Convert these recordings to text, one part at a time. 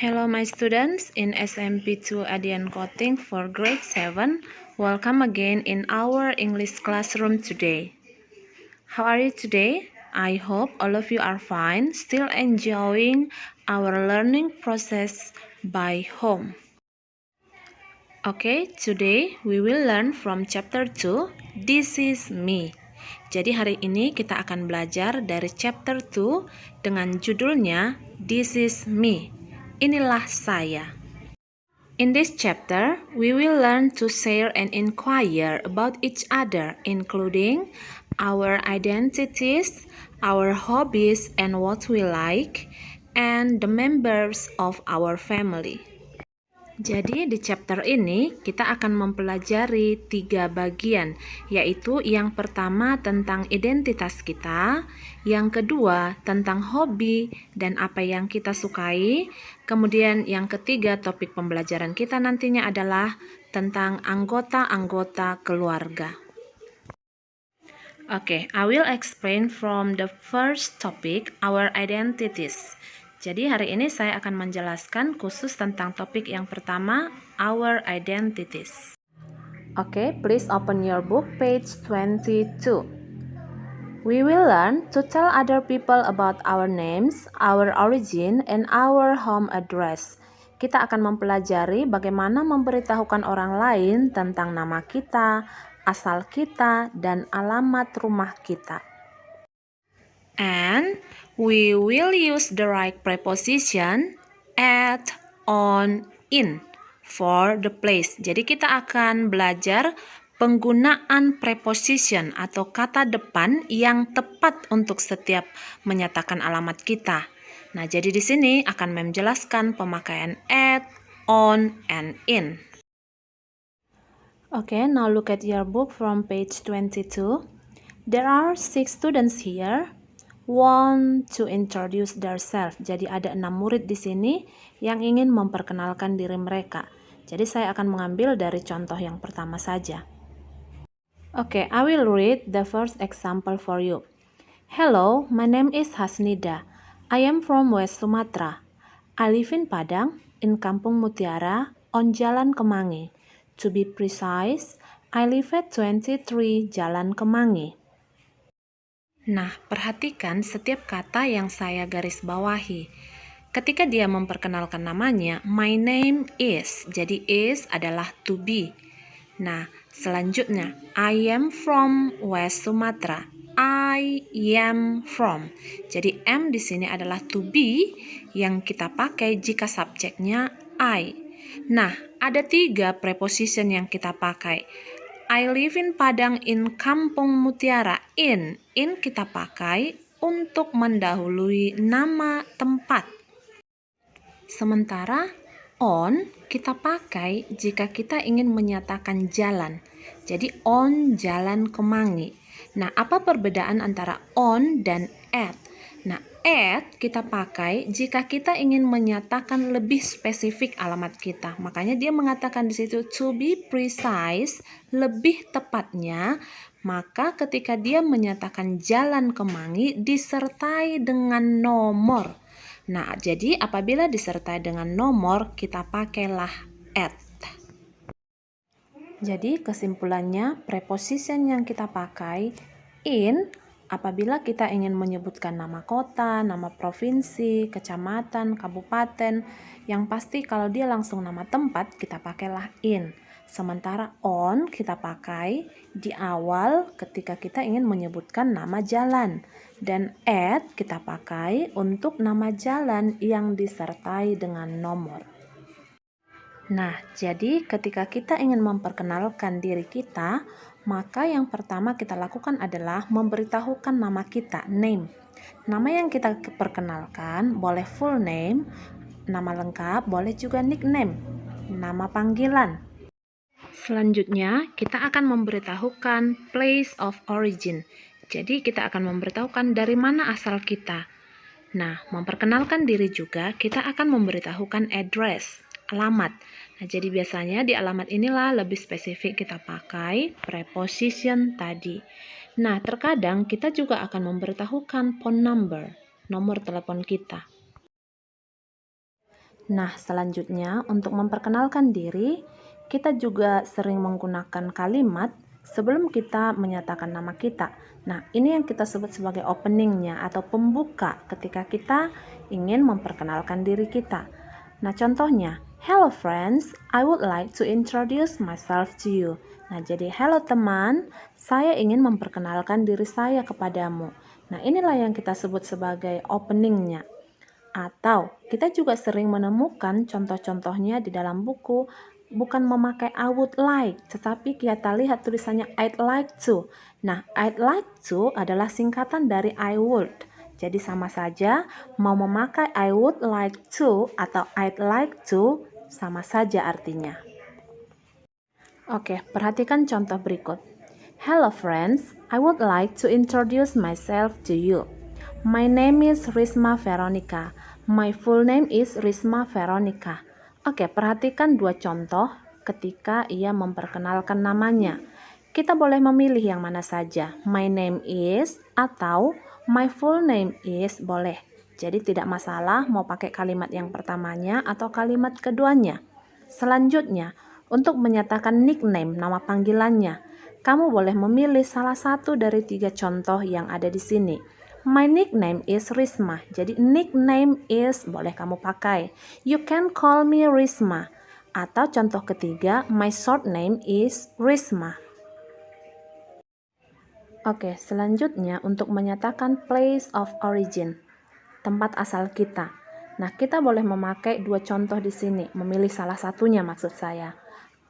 Hello my students in SMP2 Adian Koting for grade 7. Welcome again in our English classroom today. How are you today? I hope all of you are fine, still enjoying our learning process by home. Okay, today we will learn from chapter 2, This is Me. Jadi hari ini kita akan belajar dari chapter 2 dengan judulnya This is Me. Inilah saya. In this chapter, we will learn to share and inquire about each other, including our identities, our hobbies and what we like, and the members of our family. Jadi di chapter ini kita akan mempelajari 3 bagian, yaitu yang pertama tentang identitas kita, yang kedua tentang hobi dan apa yang kita sukai, kemudian yang ketiga topik pembelajaran kita nantinya adalah tentang anggota-anggota keluarga. Okay, I will explain from the first topic, our identities. Jadi hari ini saya akan menjelaskan khusus tentang topik yang pertama, our identities. Okay, please open your book page 22. We will learn to tell other people about our names, our origin, and our home address. Kita akan mempelajari bagaimana memberitahukan orang lain tentang nama kita, asal kita, dan alamat rumah kita. And we will use the right preposition at, on, in for the place. Jadi kita akan belajar penggunaan preposition atau kata depan yang tepat untuk setiap menyatakan alamat kita. Nah, jadi di sini akan menjelaskan pemakaian at, on, and in. Okay, now look at your book from page 22. There are 6 students here. Want to introduce themselves. Jadi ada 6 murid di sini yang ingin memperkenalkan diri mereka. Jadi saya akan mengambil dari contoh yang pertama saja. Okay, I will read the first example for you. Hello, my name is Hasnida. I am from West Sumatra. I live in Padang, in Kampung Mutiara, on Jalan Kemangi. To be precise, I live at 23 Jalan Kemangi. Nah, perhatikan setiap kata yang saya garis bawahi. Ketika dia memperkenalkan namanya, my name is. Jadi is adalah to be. Nah, selanjutnya, I am from West Sumatra. I am from. Jadi am di sini adalah to be yang kita pakai jika subjeknya I. Nah, ada 3 preposition yang kita pakai. I live in Padang in Kampung Mutiara. In kita pakai untuk mendahului nama tempat. Sementara on kita pakai jika kita ingin menyatakan jalan. Jadi on Jalan Kemangi. Nah, apa perbedaan antara on dan at? Nah, at kita pakai jika kita ingin menyatakan lebih spesifik alamat kita. Makanya dia mengatakan di situ to be precise, lebih tepatnya. Maka ketika dia menyatakan Jalan Kemangi disertai dengan nomor. Nah, jadi apabila disertai dengan nomor, kita pakailah at. Jadi kesimpulannya, preposition yang kita pakai in apabila kita ingin menyebutkan nama kota, nama provinsi, kecamatan, kabupaten, yang pasti kalau dia langsung nama tempat, kita pakailah in. Sementara on kita pakai di awal ketika kita ingin menyebutkan nama jalan. Dan at kita pakai untuk nama jalan yang disertai dengan nomor. Nah, jadi ketika kita ingin memperkenalkan diri kita, maka yang pertama kita lakukan adalah memberitahukan nama kita, name. Nama yang kita perkenalkan boleh full name, nama lengkap, boleh juga nickname, nama panggilan. Selanjutnya, kita akan memberitahukan place of origin. Jadi, kita akan memberitahukan dari mana asal kita. Nah, memperkenalkan diri juga, kita akan memberitahukan address, alamat. Nah, jadi biasanya di alamat inilah lebih spesifik kita pakai preposition tadi. Nah, terkadang kita juga akan memberitahukan phone number, nomor telepon kita. Nah, selanjutnya untuk memperkenalkan diri, kita juga sering menggunakan kalimat sebelum kita menyatakan nama kita. Nah, ini yang kita sebut sebagai openingnya atau pembuka ketika kita ingin memperkenalkan diri kita. Nah, contohnya, hello friends, I would like to introduce myself to you. Nah, jadi hello teman, saya ingin memperkenalkan diri saya kepadamu. Nah, inilah yang kita sebut sebagai openingnya. Atau kita juga sering menemukan contoh-contohnya di dalam buku, bukan memakai I would like, tetapi kita lihat tulisannya I'd like to. Nah, I'd like to adalah singkatan dari I would. Jadi sama saja, mau memakai I would like to atau I'd like to, sama saja artinya. Oke, perhatikan contoh berikut. Hello friends, I would like to introduce myself to you. My name is Risma Veronica. My full name is Risma Veronica. Oke, perhatikan dua contoh ketika ia memperkenalkan namanya. Kita boleh memilih yang mana saja. My name is atau my full name is boleh. Jadi tidak masalah mau pakai kalimat yang pertamanya atau kalimat keduanya. Selanjutnya, untuk menyatakan nickname, nama panggilannya, kamu boleh memilih salah satu dari 3 contoh yang ada di sini. My nickname is Risma. Jadi nickname is boleh kamu pakai. You can call me Risma. Atau contoh ketiga, my short name is Risma. Oke, selanjutnya untuk menyatakan place of origin, tempat asal kita. Nah, kita boleh memakai 2 contoh di sini, memilih salah satunya maksud saya.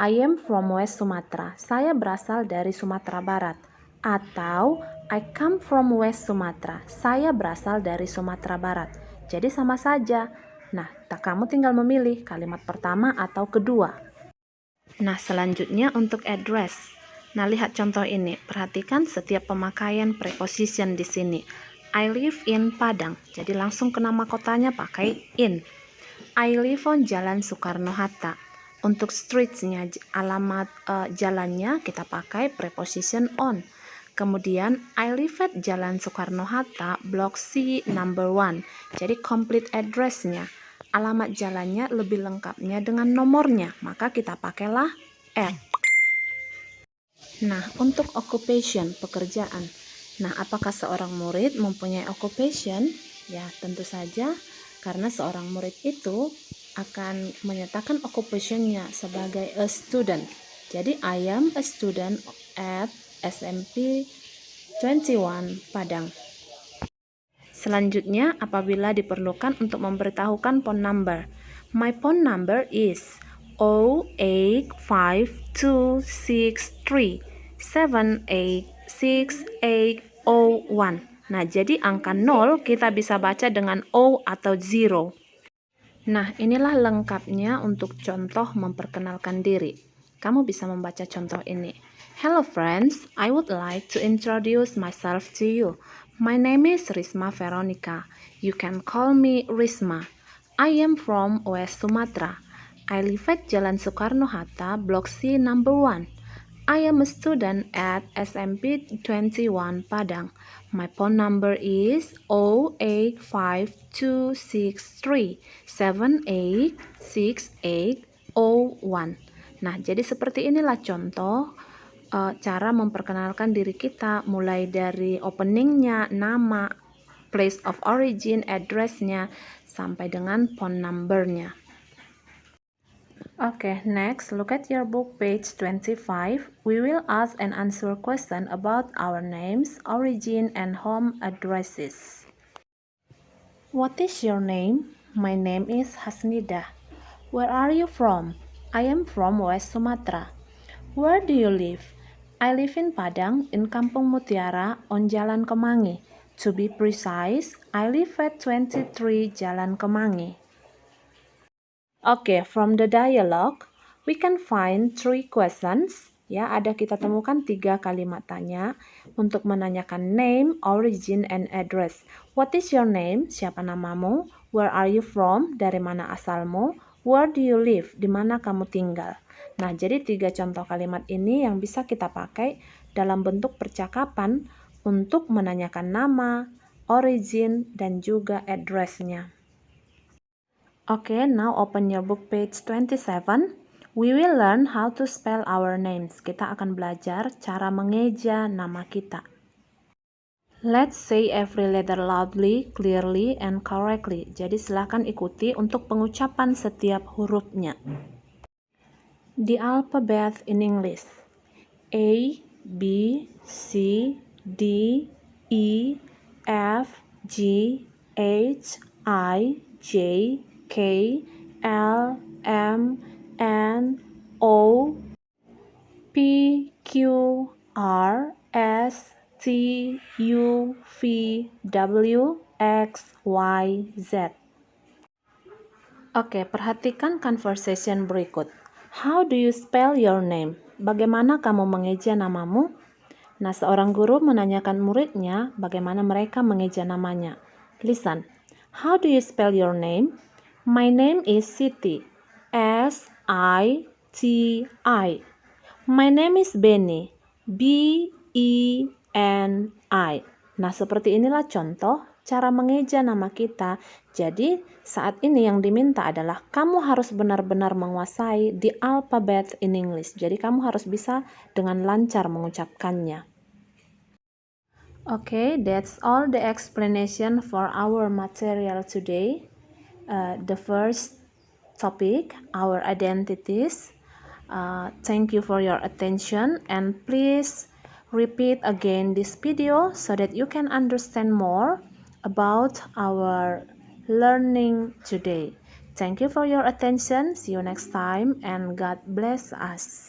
I am from West Sumatra. Saya berasal dari Sumatera Barat. Atau I come from West Sumatra. Saya berasal dari Sumatera Barat. Jadi sama saja. Nah, kamu tinggal memilih kalimat pertama atau kedua. Nah, selanjutnya untuk address. Nah, lihat contoh ini. Perhatikan setiap pemakaian preposition di sini. I live in Padang. Jadi langsung ke nama kotanya pakai in. I live on Jalan Soekarno-Hatta. Untuk streetsnya, alamat jalannya kita pakai preposition on. Kemudian I live at Jalan Soekarno-Hatta, Blok C number 1. Jadi complete address-nya, alamat jalannya lebih lengkapnya dengan nomornya, maka kita pakailah at. Nah, untuk occupation, pekerjaan. Nah, apakah seorang murid mempunyai occupation? Ya, tentu saja, karena seorang murid itu akan menyatakan occupation-nya sebagai a student. Jadi, I am a student at SMP 21 Padang. Selanjutnya, apabila diperlukan untuk memberitahukan phone number. My phone number is 0852637868001. Nah, jadi angka 0 kita bisa baca dengan O atau 0. Nah, inilah lengkapnya untuk contoh memperkenalkan diri. Kamu bisa membaca contoh ini. Hello friends, I would like to introduce myself to you. My name is Risma Veronica. You can call me Risma. I am from West Sumatra. I live at Jalan Soekarno-Hatta, Blok C number 1. I am a student at SMP 21 Padang. My phone number is 0852637868001. Nah, jadi seperti inilah contoh cara memperkenalkan diri kita, mulai dari openingnya, nama, place of origin, address-nya, sampai dengan phone number-nya. Okay, next, look at your book page 25. We will ask and answer question about our names, origin, and home addresses. What is your name? My name is Hasnida. Where are you from? I am from West Sumatra. Where do you live? I live in Padang, in Kampung Mutiara, on Jalan Kemangi. To be precise, I live at 23 Jalan Kemangi. Okay, from the dialogue, we can find 3 questions. Ya, kita temukan 3 kalimat tanya untuk menanyakan name, origin, and address. What is your name? Siapa namamu? Where are you from? Dari mana asalmu? Where do you live? Di mana kamu tinggal? Nah, jadi 3 contoh kalimat ini yang bisa kita pakai dalam bentuk percakapan untuk menanyakan nama, origin, dan juga address-nya. Okay, now open your book page 27. We will learn how to spell our names. Kita akan belajar cara mengeja nama kita. Let's say every letter loudly, clearly, and correctly. Jadi silakan ikuti untuk pengucapan setiap hurufnya. The alphabet in English. A, B, C, D, E, F, G, H, I, J, K, L, M, N, O, P, Q, R, S, T, U, V, W, X, Y, Z. Oke, perhatikan conversation berikut. How do you spell your name? Bagaimana kamu mengeja namamu? Nah, seorang guru menanyakan muridnya bagaimana mereka mengeja namanya. Listen. How do you spell your name? My name is Siti. S-I-T-I. My name is Benny. B-E-N-I. Nah, seperti inilah contoh cara mengeja nama kita. Jadi, saat ini yang diminta adalah kamu harus benar-benar menguasai the alphabet in English. Jadi, kamu harus bisa dengan lancar mengucapkannya. Okay, that's all the explanation for our material today. The first topic, our identities. Thank you for your attention, and please repeat again this video so that you can understand more about our learning today. Thank you for your attention. See you next time, and God bless us.